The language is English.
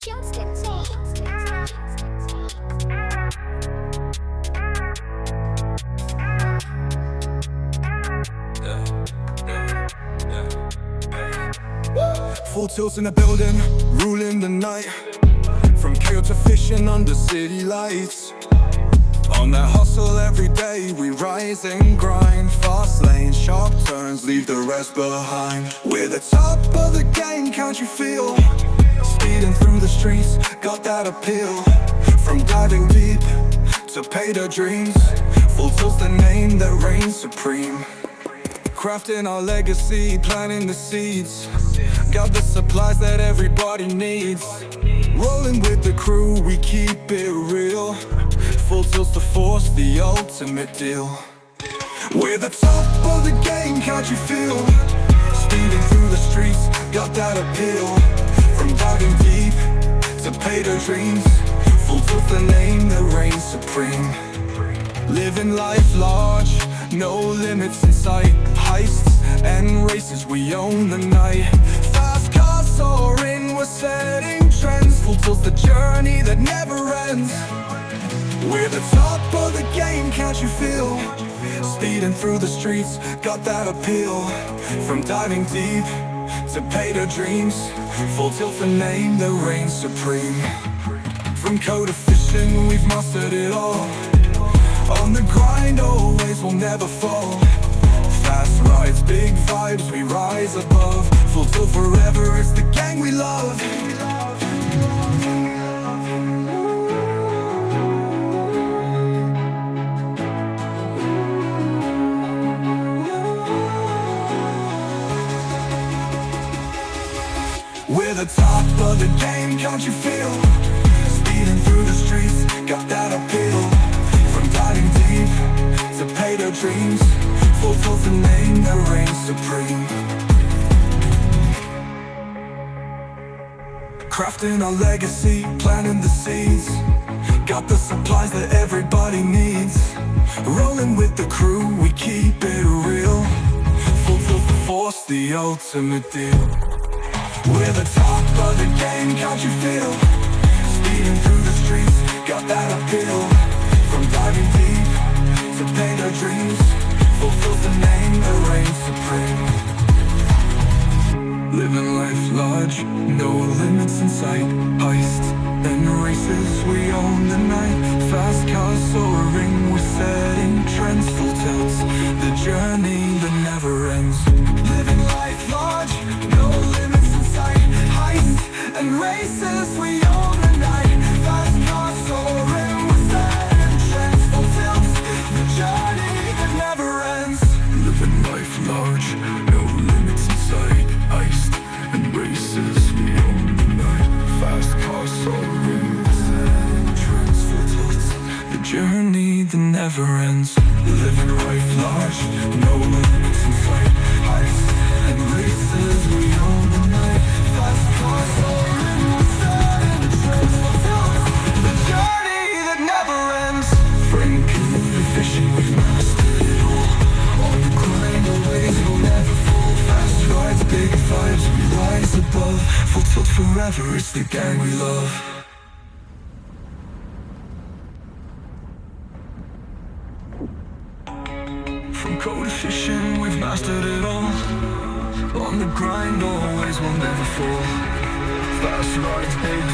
Full tilts in the building, ruling the night. From cayo to fishing under city lights. On that hustle every day, we rise and grind. Fast lanes, sharp turns, leave the rest behind. We're the top of the game, can't you feel? Speeding through the streets, got that appeal. From diving deep to pay their dreams. Full tilt's the name that reigns supreme. Crafting our legacy, planting the seeds. Got the supplies that everybody needs. Rolling with the crew, we keep it real. Full tilt's the force, the ultimate deal. We're the top of the game, can't you feel? Speeding through the streets, got that appeal. From diving deep to pay their dreams. Full tilt's the name that reigns supreme. Living life large, no limits in sight. Heists and races, we own the night. Fast cars soaring, we're setting trends. Full tilt's the journey that never ends. We're the top of the game, can't you feel? Speeding through the streets, got that appeal. From diving deep to pay their dreams. Full tilt's the name that reigns supreme. From cayo to fishing, we've mastered it all. On the grind, always, we'll never fall. Fast rides, big vibes, we rise above. Full tilt forever, it's the gang we love. We're the top of the game, can't you feel? Speeding through the streets, got that appeal. From diving deep to pay their dreams. Full tilt's the name that reigns supreme. Crafting our legacy, planting the seeds. Got the supplies that everybody needs. Rolling with the crew, we keep it real. Full tilt's the force, the ultimate deal. We're the top of the game, can't you feel? Speeding through the streets, got that appeal. From diving deep to pay their dreams. Full tilt's the name that reigns supreme. Living life large, no limits in sight. Heists and races, we own the night. Fast cars soaring, we're setting trends. Full tilt's the journey that never ends. Living life large, no limits in sight. Heists and races, we own the night. Fast cars soaring, we're setting trends. Full tilt's the journey that never ends. Living life large, no limits in sight. Heists and races, we own the night. Fast cars soaring, we're setting trends. Full tilt's the journey that never ends. Living life large, no limits in sight. Heists and races, we own the night. Fast cars soaring, we're setting trends. Full tilt's the journey that never ends. Franking and fishing, we've mastered it all. On the grind, always, we'll never fall. Fast rides, big vibes, we rise above. Full tilt forever, it's the gang we love. From cayo to fishing, we've mastered it all. On the grind, always, we'll never fall. Fast rides, big